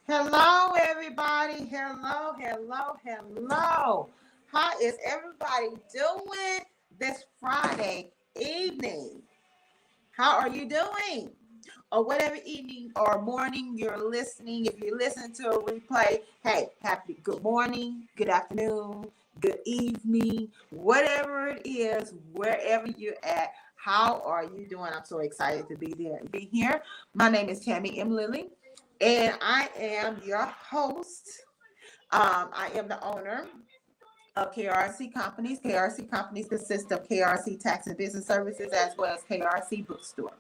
Hello, everybody. Hello. How is everybody doing this Friday evening? How are you doing? Or whatever evening or morning you're listening. If you're listening to a replay, hey, happy good morning, good afternoon, good evening, whatever it is, wherever you're at. How are you doing? I'm so excited to be here. My name is Tammy M. Lilly, and I am your host. I am the owner of KRC Companies. KRC Companies consist of KRC Tax and Business Services as well as KRC Bookstore.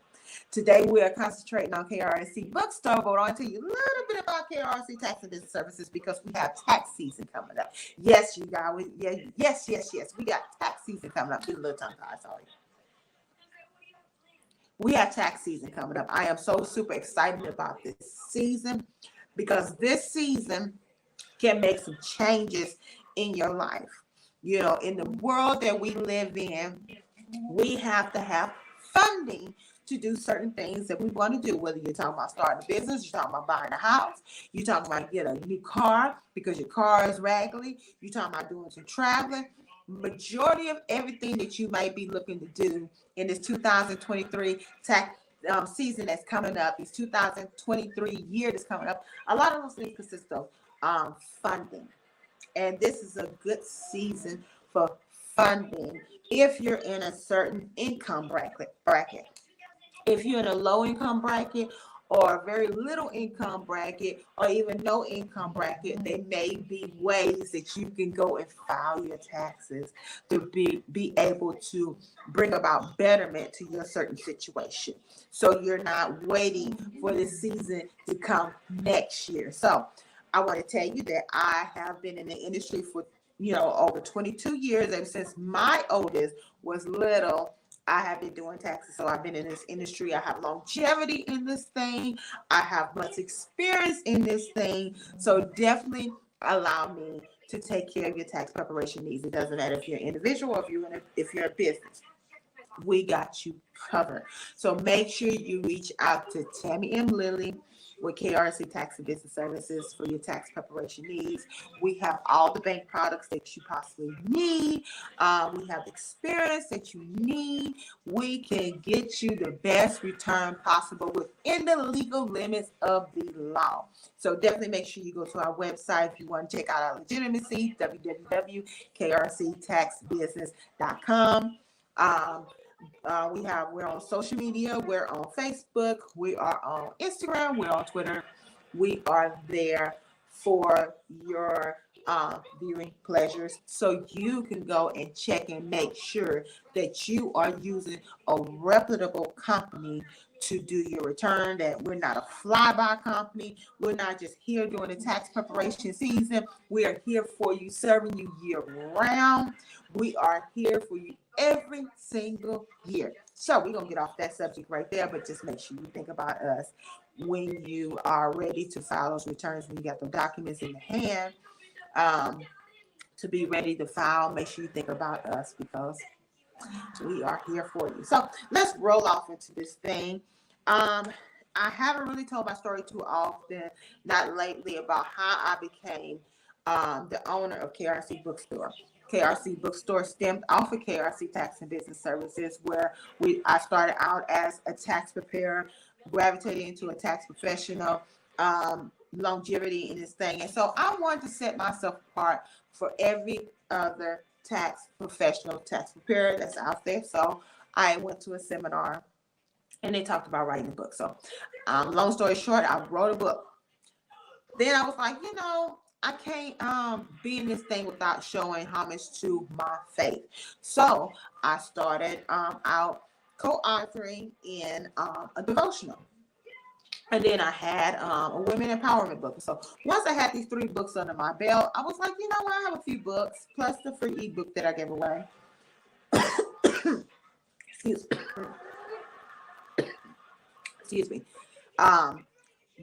Today we are concentrating on KRC Bookstore, but I'll tell you a little bit about KRC Tax and Business Services because we have tax season coming up. Yes, you guys. Yes. We got tax season coming up. Get a little tongue tied, sorry. We have tax season coming up. I am so super excited about this season because this season can make some changes in your life. You know, in the world that we live in, we have to have funding to do certain things that we want to do. Whether you're talking about starting a business, you're talking about buying a house, you're talking about getting a new car because your car is raggedy, you're talking about doing some traveling. Majority of everything that you might be looking to do in this 2023 tax season that's coming up, this 2023 year that's coming up, a lot of those things consist of funding. And this is a good season for funding if you're in a certain income bracket. If you're in a low income bracket or a very little income bracket or even no income bracket, there may be ways that you can go and file your taxes to be able to bring about betterment to your certain situation. So you're not waiting for the season to come next year. So I want to tell you that I have been in the industry for over 22 years. Ever since my oldest was little, I have been doing taxes. So I've been in this industry. I have longevity in this thing. I have much experience in this thing. So definitely allow me to take care of your tax preparation needs. It doesn't matter if you're an individual or if you're a business. We got you covered. So make sure you reach out to Tammy M. Lilly with KRC Tax and Business Services for your tax preparation needs. We have all the bank products that you possibly need. We have experience that you need. We can get you the best return possible within the legal limits of the law. So definitely make sure you go to our website if you want to check out our legitimacy, www.krctaxbusiness.com. We're on social media. We're on Facebook. We are on Instagram. We're on Twitter. We are there for your viewing pleasures. So you can go and check and make sure that you are using a reputable company to do your return, that we're not a fly-by company. We're not just here during the tax preparation season. We are here for you, serving you year round. We are here for you every single year. So we're going to get off that subject right there, but just make sure you think about us when you are ready to file those returns, when you got the documents in your hand to be ready to file. Make sure you think about us because we are here for you. So let's roll off into this thing. I haven't really told my story too often, not lately, about how I became the owner of KRC Bookstore. KRC Bookstore stemmed off of KRC Tax and Business Services, where I started out as a tax preparer, gravitated into a tax professional, longevity in this thing. And so I wanted to set myself apart for every other tax professional, tax preparer that's out there. So I went to a seminar and they talked about writing a book. So long story short, I wrote a book. Then I was like, I can't be in this thing without showing homage to my faith. So I started out co-authoring in a devotional. And then I had a women empowerment book. So once I had these 3 books under my belt, I was like, I have a few books plus the free ebook that I gave away. Excuse me.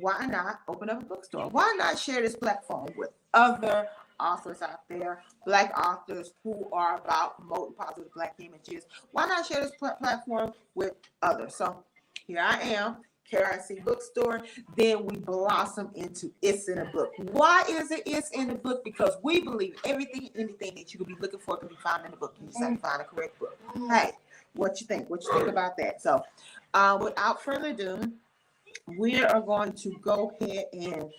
Why not open up a bookstore? Why not share this platform with other authors out there, Black authors who are about promoting positive Black images? Why not share this platform with others? So here I am. KRC Bookstore, then we blossom into It's in a Book. Why is it It's in a Book? Because we believe everything, anything that you could be looking for can be found in a book. You just have to find a correct book. Hey, what you think? What you think about that? So, without further ado, we are going to go ahead and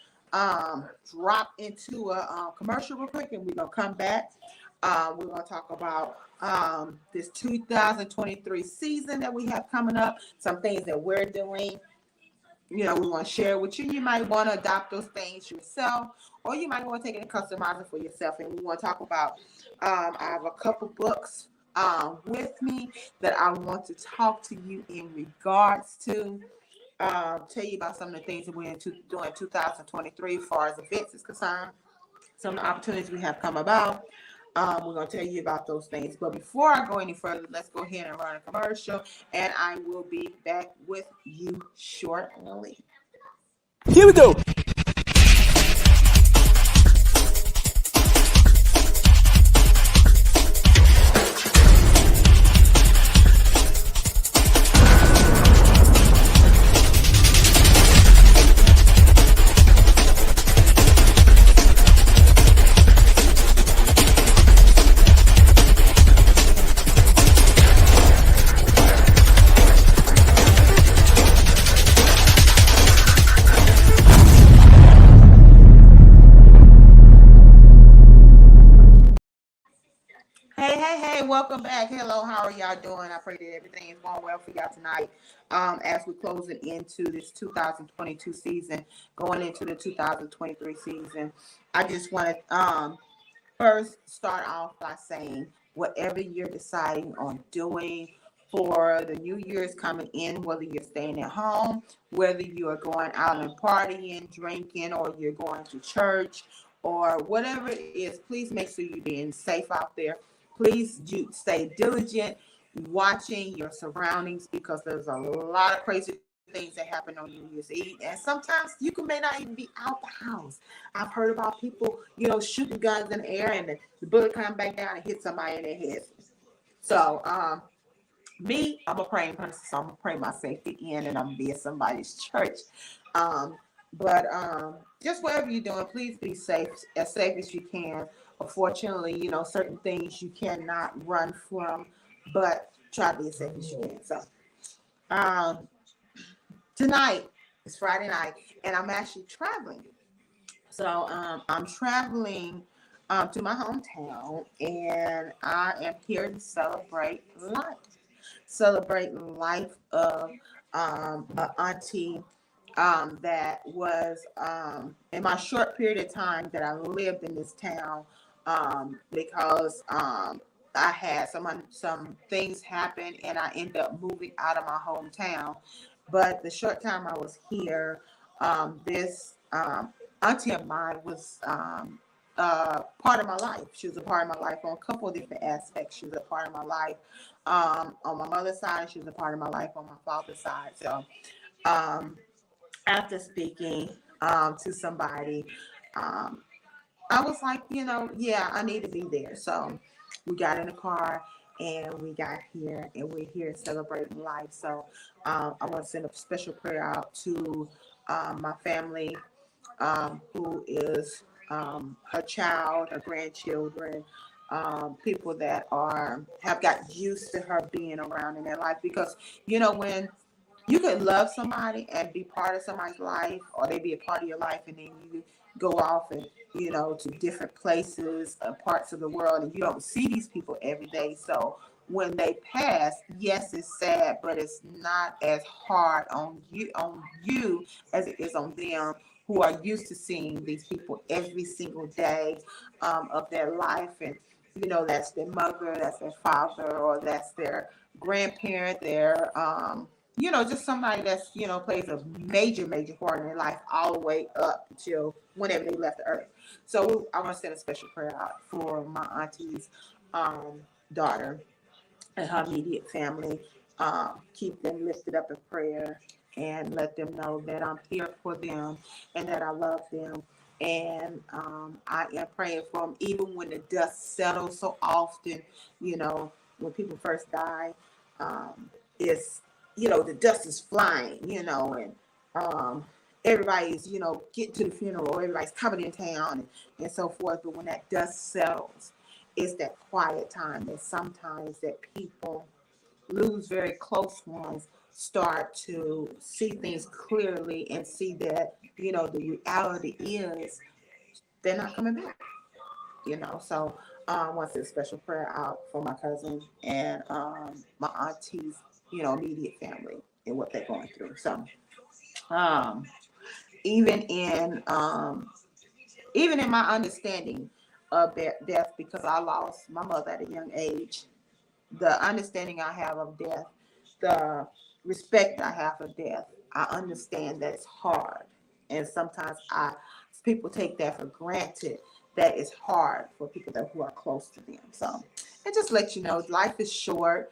drop into a commercial real quick, and we're gonna come back. We're gonna talk about this 2023 season that we have coming up, some things that we're doing. We want to share with you. You might want to adopt those things yourself, or you might want to take it and customize it for yourself. And we want to talk about, I have a couple books with me that I want to talk to you in regards to. Tell you about some of the things that we're doing in 2023 as far as events is concerned, some of the opportunities we have come about. We're going to tell you about those things. But before I go any further, let's go ahead and run a commercial, and I will be back with you shortly. Here we go. Welcome back. Hello, how are y'all doing? I pray that everything is going well for y'all tonight. As we're closing into this 2022 season, going into the 2023 season, I just want to first start off by saying whatever you're deciding on doing for the new year's coming in, whether you're staying at home, whether you are going out and partying, drinking, or you're going to church, or whatever it is, please make sure you're being safe out there. Please stay diligent, watching your surroundings, because there's a lot of crazy things that happen on New Year's Eve, and sometimes you may not even be out the house. I've heard about people, shooting guns in the air, and the bullet come back down and hit somebody in their head. So, I'm a praying person, so I'm gonna pray my safety in, and I'm gonna be at somebody's church. But just whatever you're doing, please be safe as you can. Unfortunately, certain things you cannot run from, but try to be as safe as you can. So, tonight is Friday night, and I'm actually traveling. So, I'm traveling to my hometown, and I am here to celebrate life of an auntie that was in my short period of time that I lived in this town, because I had some things happen, and I ended up moving out of my hometown. But the short time I was here, this auntie of mine was part of my life. She was a part of my life on a couple of different aspects. She was a part of my life on my mother's side. She was a part of my life on my father's side. So after speaking to somebody, I was like, I need to be there. So we got in the car and we got here, and we're here celebrating life. So I want to send a special prayer out to my family, who is her child, her grandchildren, people that have got used to her being around in their life. Because when you could love somebody and be part of somebody's life, or they be a part of your life, and then you go off and to different places, parts of the world, and you don't see these people every day. So when they pass, yes, it's sad, but it's not as hard on you as it is on them, who are used to seeing these people every single day of their life. And that's their mother, that's their father, or that's their grandparent, their just somebody that's plays a major part in their life, all the way up until whenever they left the earth. So I want to send a special prayer out for my auntie's daughter and her immediate family. Keep them lifted up in prayer, and let them know that I'm here for them and that I love them. And I am praying for them, even when the dust settles. So often, when people first die, it's the dust is flying, and everybody's, getting to the funeral, everybody's coming in town and so forth. But when that dust settles, it's that quiet time that sometimes that people lose very close ones, start to see things clearly and see that, the reality is they're not coming back, So I want to send a special prayer out for my cousin and my auntie's, immediate family and what they're going through. So um, even in even in my understanding of their death, because I lost my mother at a young age, the understanding I have of death, the respect I have for death, I understand that it's hard. And sometimes people take that for granted, that it's hard for people who are close to them. So it just lets you know life is short.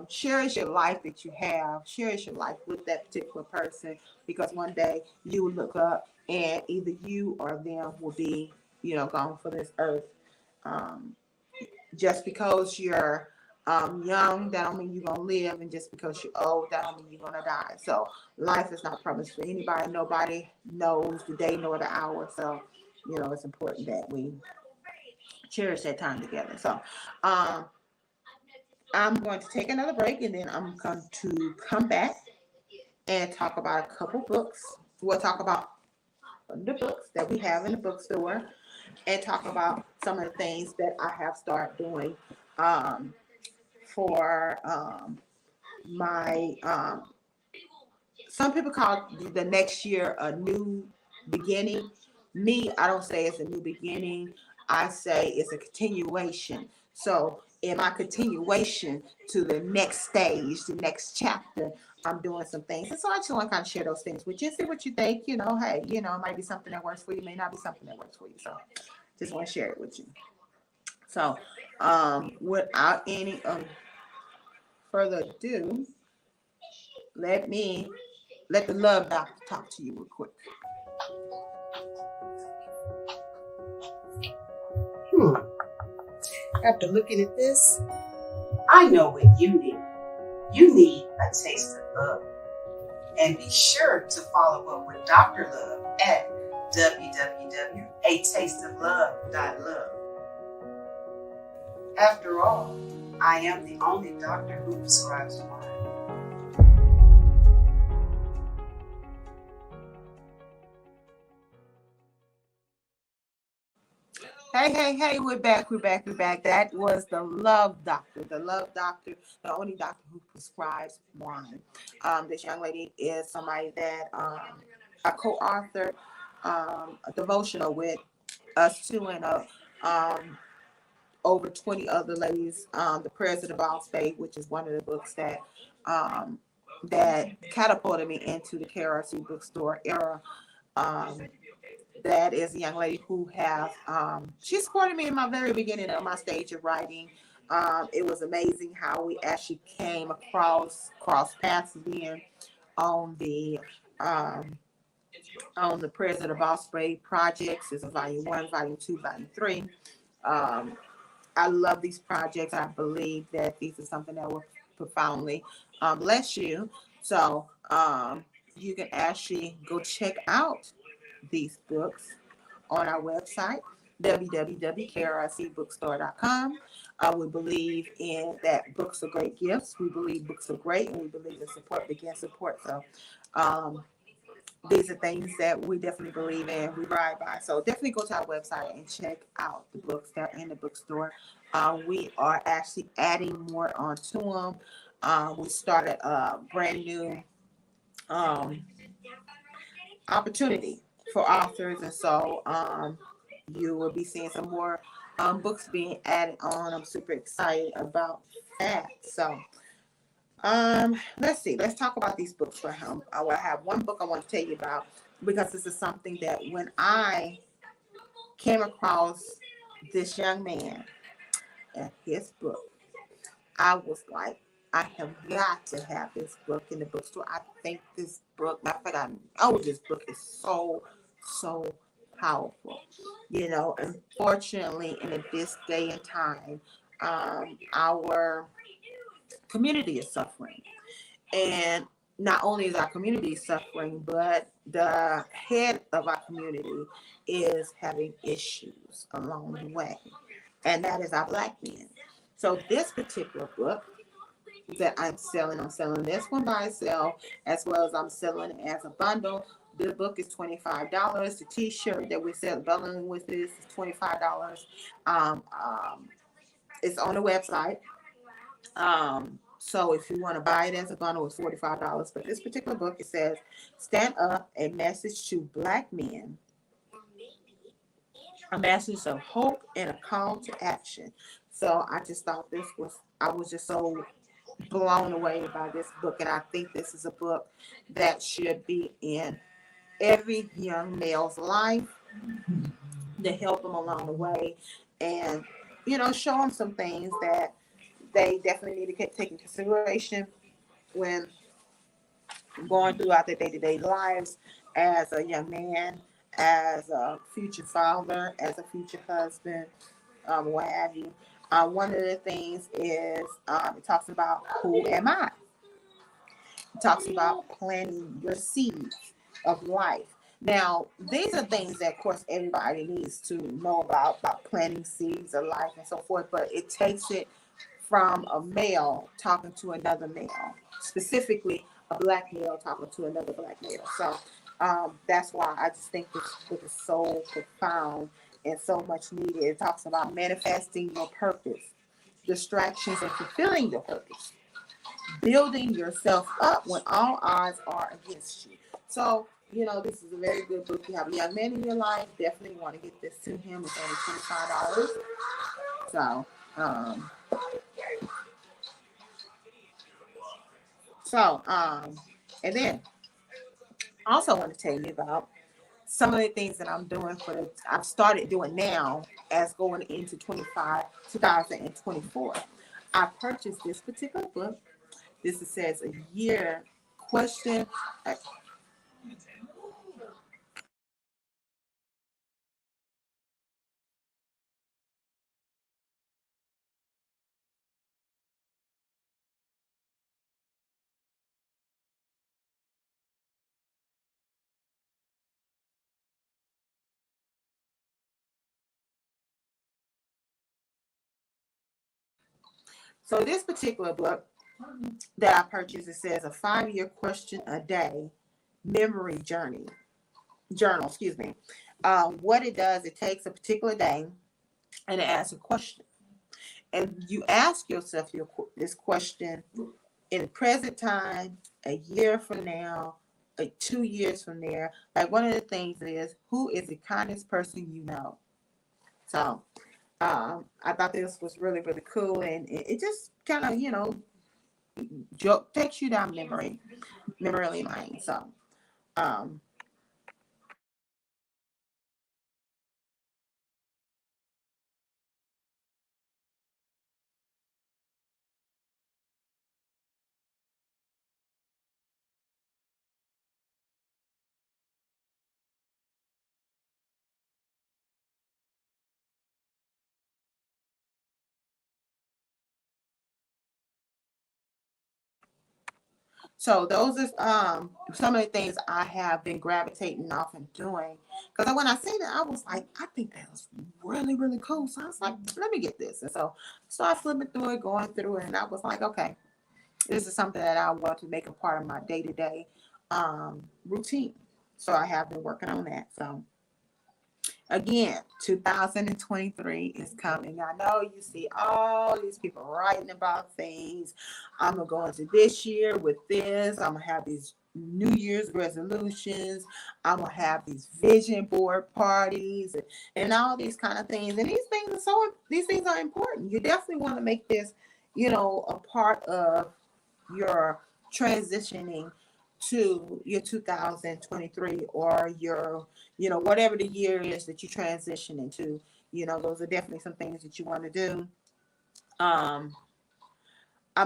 Cherish your life that you have. Cherish your life with that particular person, because one day you will look up and either you or them will be, gone for this earth. Um, just because you're young, that don't mean you're gonna live, and just because you're old, that don't mean you're gonna die. So life is not promised for anybody. Nobody knows the day nor the hour. So it's important that we cherish that time together. So um, I'm going to take another break, and then I'm going to come back and talk about a couple books. We'll talk about the books that we have in the bookstore, and talk about some of the things that I have started doing um, for my some people call the next year a new beginning. Me, I don't say it's a new beginning. I say it's a continuation. So in my continuation to the next stage, the next chapter, I'm doing some things. And so I just want to kind of share those things with you, see what you think. Hey, it might be something that works for you, may not be something that works for you. So just want to share it with you. So without any further ado, let the love doctor talk to you real quick. After looking at this, I know what you need. You need a taste of love. And be sure to follow up with Dr. Love at www.atasteoflove.love. After all, I am the only doctor who prescribes wine. Hey, we're back. That was the Love Doctor. The Love Doctor, the only doctor who prescribes wine. This young lady is somebody that I co-authored a devotional with us two and over 20 other ladies. The Prayers of the Boss Babe, which is one of the books that catapulted me into the KRC bookstore era. That is a young lady who she supported me in my very beginning of my stage of writing. It was amazing how we actually came cross paths again on the Prayers of the Boss Babe projects. It's a volume 1, volume 2, volume 3. I love these projects. I believe that these are something that will profoundly bless you. So you can actually go check out these books on our website, www.krcbookstore.com. We believe in that books are great gifts. We believe books are great, and we believe in support begins support. So these are things that we definitely believe in, we ride by. So definitely go to our website and check out the books that are in the bookstore. We are actually adding more onto them. We started a brand new opportunity for authors, and so you will be seeing some more books being added on. I'm super excited about that. So let's see. Let's talk about these books for him. I will have one book I want to tell you about, because this is something that when I came across this young man and his book, I was like, I have got to have this book in the bookstore. I think this book, matter of fact, I know this book is so powerful. Unfortunately, in this day and time, our community is suffering. And not only is our community suffering, but the head of our community is having issues along the way, and that is our Black men. So this particular book that I'm selling this one by itself, as well as I'm selling it as a bundle. The book is $25. The T-shirt that we sell bundling with this is $25. Um, um, it's on the website. So if you want to buy it as a bundle, it's $45. But this particular book, it says, "Stand Up: A Message to Black Men, a message of hope and a call to action." So I just thought I was just so blown away by this book, and I think this is a book that should be in every young male's life to help them along the way, and show them some things that they definitely need to take into consideration when going throughout their day-to-day lives as a young man, as a future father, as a future husband, what have you. One of the things is it talks about who am I? It talks about planting your seeds of life. Now, these are things that, of course, everybody needs to know about planting seeds of life and so forth, but it takes it from a male talking to another male, specifically a Black male talking to another Black male. So that's why I just think this book is so profound and so much needed. It talks about manifesting your purpose, distractions, and fulfilling your purpose, building yourself up when all odds are against you. So, this is a very good book. You have a young man in your life, definitely want to get this to him. It's only $25. So, and then I also want to tell you about some of the things that I'm doing I've started doing now as going into 2024. I purchased this particular book. This says a year question. So this particular book that I purchased, it says a 5-year question a day memory journal, excuse me. What it does, it takes a particular day and it asks a question. And you ask yourself this question in the present time, a year from now, 2 years from there. Like one of the things is, who is the kindest person you know? So I thought this was really, really cool. And it just kind of, takes you down memory lane. So, So those are some of the things I have been gravitating off and doing. Because when I say that, I was like, I think that was really, really cool. So I was like, let me get this. And so I flipping through it, going through it, and I was like, okay, this is something that I want to make a part of my day-to-day routine. So I have been working on that. So again, 2023 is coming. I know you see all these people writing about things. I'm going to go into this year with this. I'm going to have these New Year's resolutions. I'm going to have these vision board parties and all these kind of things. And these things are important. You definitely want to make this, a part of your transitioning to your 2023 or your, whatever the year is that you transition into. Those are definitely some things that you want to do. I'm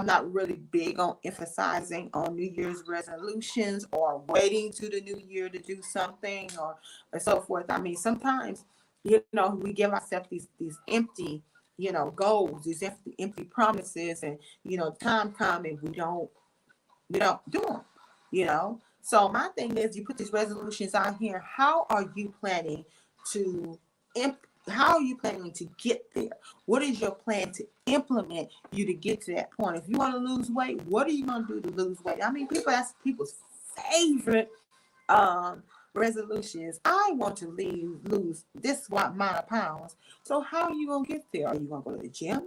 not really big on emphasizing on New Year's resolutions or waiting to the new year to do something or so forth. I mean, sometimes, we give ourselves these empty, goals, these empty promises, and, time comes and we don't We don't do them, you know. So my thing is, you put these resolutions out here. How are you planning to how are you planning to get there? What is your plan to implement you to get to that point? If you want to lose weight, what are you going to do to lose weight? I mean, that's people's favorite resolutions. I want to lose this amount of pounds. So how are you going to get there? Are you going to go to the gym?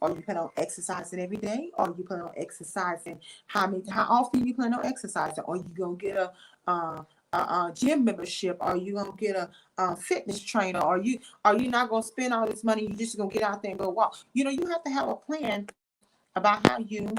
Or you plan on exercising every day? Or you plan on exercising how often you plan on exercising? Or you gonna get a gym membership? Are you gonna get a fitness trainer? Are you not gonna spend all this money? You just gonna get out there and go walk? You know, you have to have a plan about how you.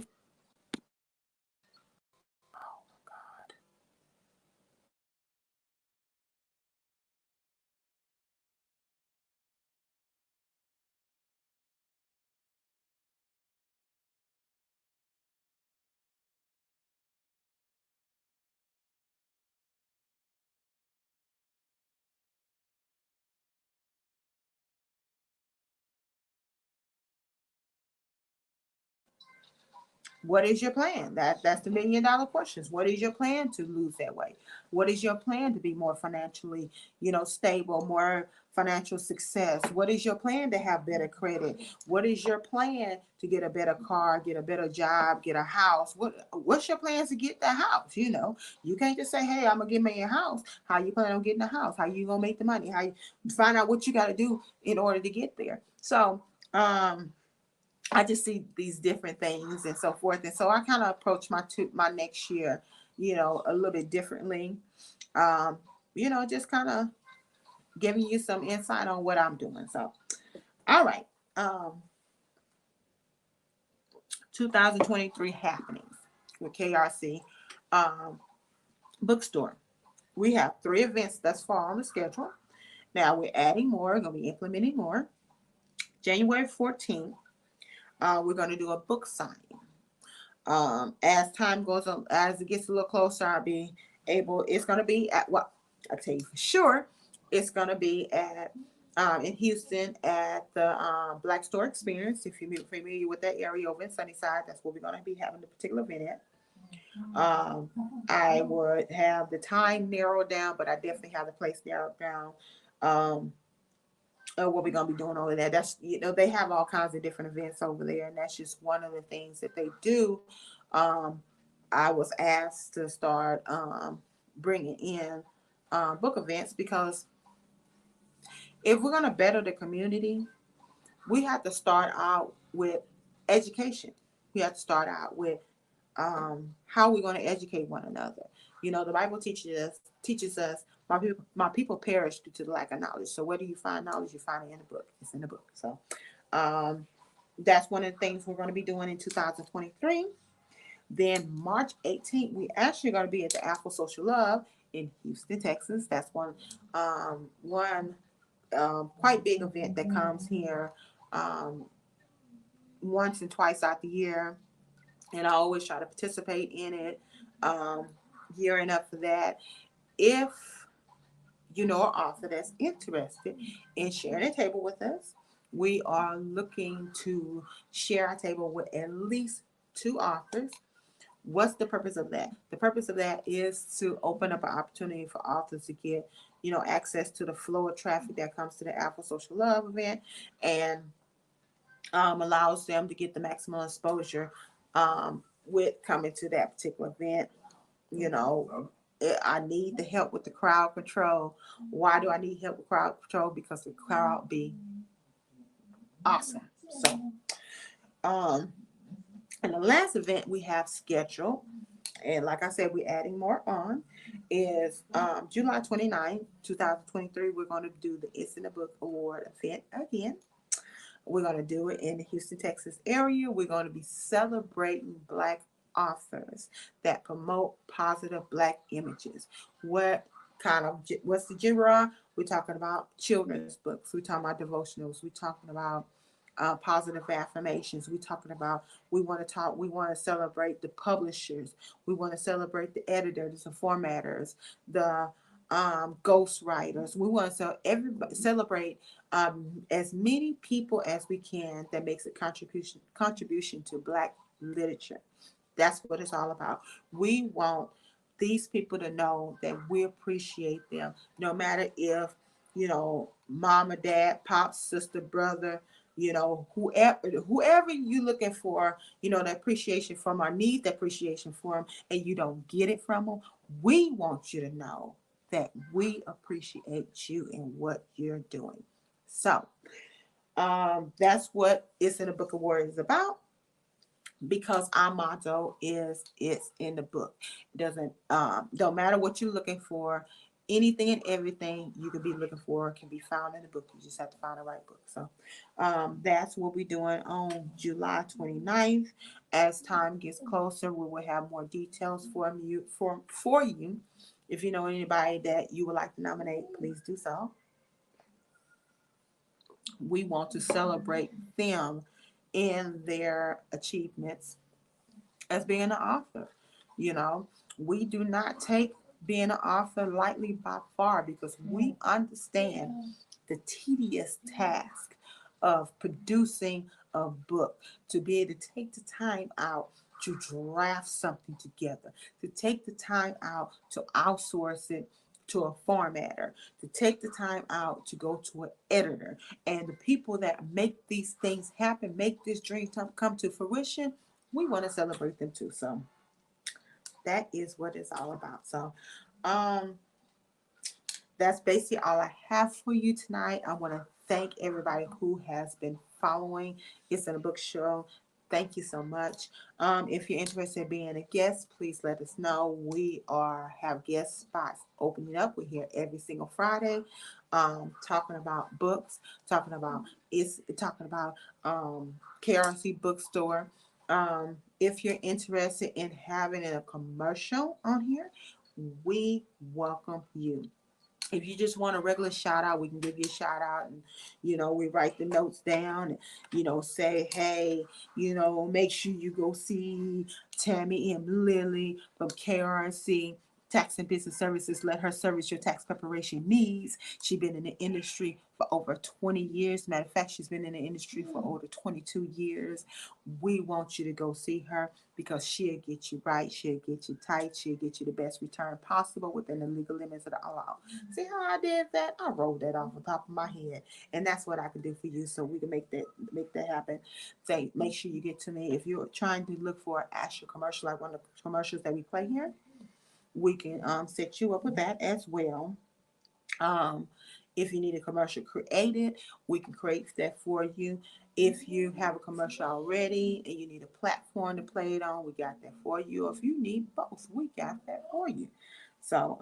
What is your plan? That's the $1 million questions. What is your plan to lose that weight? What is your plan to be more financially, stable, more financial success? What is your plan to have better credit? What is your plan to get a better car, get a better job, get a house? What's your plans to get the house? You can't just say, "Hey, I'm gonna get me a house." How you plan on getting a house? How you gonna make the money? How you find out what you got to do in order to get there? So, I just see these different things and so forth. And so I kind of approach my next year, a little bit differently. Um, just kind of giving you some insight on what I'm doing. So, all right. 2023 happenings with KRC bookstore. We have 3 events thus far on the schedule. Now we're adding more, we're going to be implementing more. January 14th, we're going to do a book signing. As time goes on, as it gets a little closer, I'll be able, it's going to be at, well, I'll tell you for sure, it's going to be at, in Houston at the Black Store Experience. If you're familiar with that area over in Sunnyside, that's where we're going to be having the particular event at. I would have the time narrowed down, but I definitely have the place narrowed down. What we're gonna be doing over there. That's they have all kinds of different events over there, and that's just one of the things that they do. I was asked to start bringing in book events because if we're gonna better the community, we have to start out with education. We have to start out with how we're going to educate one another. The Bible teaches us my people perish due to the lack of knowledge. So where do you find knowledge? You find it in the book. It's in the book. So that's one of the things we're going to be doing in 2023. Then March 18th, we actually going to be at the Afro Social Love in Houston, Texas. That's one quite big event that comes here once and twice out the year. And I always try to participate in it, gearing up for that. If you know an author that's interested in sharing a table with us, we are looking to share a table with at least 2 authors. What's the purpose of that? The purpose of that is to open up an opportunity for authors to get, access to the flow of traffic that comes to the Afro Social Love event, and allows them to get the maximum exposure with coming to that particular event. I need the help with the crowd control. Why do I need help with crowd control? Because the crowd be awesome. So, and the last event we have scheduled, and like I said, we're adding more on, is July 29th, 2023. We're going to do the It's in the Book Award event again. We're going to do it in the Houston, Texas area. We're going to be celebrating Black authors that promote positive Black images. What's the genre? We're talking about children's books. We're talking about devotionals. We're talking about positive affirmations. We're talking about, we want to celebrate the publishers. We want to celebrate the editors and formatters, the ghost writers. We want to celebrate as many people as we can that makes a contribution to Black literature. That's what it's all about. We want these people to know that we appreciate them, no matter if, mama, dad, pop, sister, brother, whoever you looking for, the appreciation from, or need the appreciation from, and you don't get it from them. We want you to know that we appreciate you and what you're doing. So, that's what it's in the Book of Warriors about, because our motto is it's in the book. It doesn't don't matter what you're looking for. Anything and everything you could be looking for can be found in the book. You just have to find the right book. So that's what we're doing on July 29th. As time gets closer, we will have more details for you. If you know anybody that you would like to nominate, please do so. We want to celebrate them in their achievements as being an author. You know, we do not take being an author lightly by far, because we understand the tedious task of producing a book, to be able to take the time out to draft something together, to take the time out to outsource it to a formatter, to take the time out to go to an editor. And the people that make these things happen, make this dream come to fruition, we want to celebrate them too. So that is what it's all about. So um that's basically all I have for you tonight. I want to thank everybody who has been following It's in a Book Show. Thank you so much. If you're interested in being a guest, please let us know. We have guest spots opening up. We're here every single Friday, talking about books, talking about KRC Bookstore. If you're interested in having a commercial on here, we welcome you. If you just want a regular shout out, we can give you a shout out, and we write the notes down, and say, hey, make sure you go see Tammy M. Lilly from KRC Tax and Business Services. Let her service your tax preparation needs. She's been in the industry for over 20 years. Matter of fact, she's been in the industry for over 22 years. We want you to go see her, because she'll get you right, she'll get you tight, she'll get you the best return possible within the legal limits of the law. See how I did that? I rolled that off the top of my head, and that's what I can do for you, so we can make that happen. Say, make sure you get to me. If you're trying to look for an actual commercial, like one of the commercials that we play here, we can set you up with that as well. Um, if you need a commercial created, we can create that for you. If you have a commercial already and you need a platform to play it on, we got that for you. If you need both, we got that for you. So,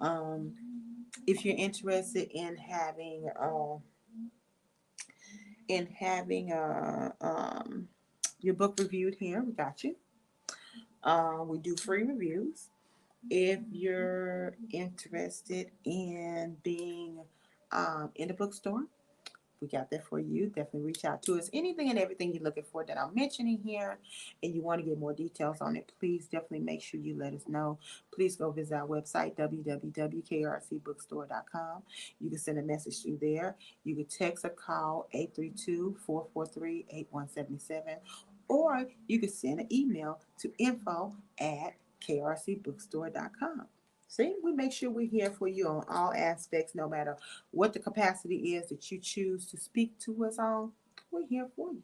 if you're interested in having your book reviewed here, we got you. We do free reviews. If you're interested in being in the bookstore, we got that for you. Definitely reach out to us. Anything and everything you're looking for that I'm mentioning here, and you want to get more details on it, please definitely make sure you let us know. Please go visit our website, www.krcbookstore.com. You can send a message through there. You can text or call 832-443-8177, or you can send an email to info@krcbookstore.com. See, we make sure we're here for you on all aspects, no matter what the capacity is that you choose to speak to us on. We're here for you.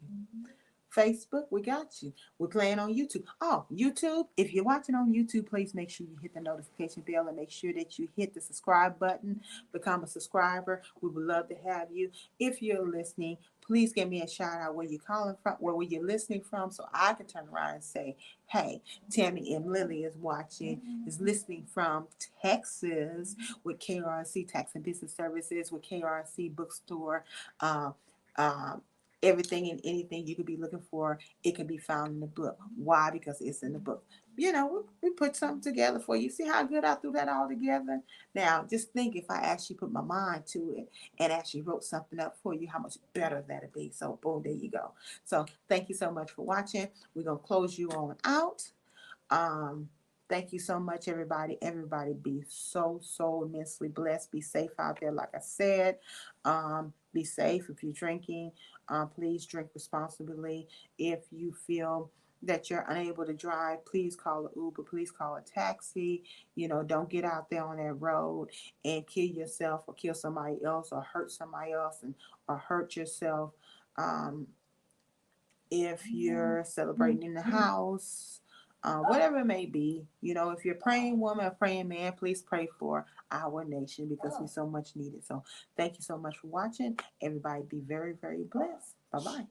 Facebook, we got you. We're playing on YouTube. Oh, YouTube, if you're watching on YouTube, please make sure you hit the notification bell and make sure that you hit the subscribe button. Become a subscriber. We would love to have you. If you're listening, please give me a shout out where you're calling from, where you're listening from, so I can turn around and say, hey, Tammy M. Lilly is listening from Texas with KRC Tax and Business Services, with KRC Bookstore. Uh, uh, Everything and anything you could be looking for, it can be found in the book. Why? Because it's in the book. We put something together for you. See how good I threw that all together? Now, just think, if I actually put my mind to it and actually wrote something up for you, how much better that'd be. So, boom, there you go. So, thank you so much for watching. We're going to close you on out. Thank you so much, everybody. Everybody be so, so immensely blessed. Be safe out there, like I said. Be safe if you're drinking. Please drink responsibly. If you feel that you're unable to drive, please call an Uber, please call a taxi. Don't get out there on that road and kill yourself or kill somebody else or hurt somebody else or hurt yourself. If you're celebrating in the house, whatever it may be, if you're a praying woman, a praying man, please pray for our nation because we so much need it. So thank you so much for watching. Everybody be very, very blessed. Bye-bye.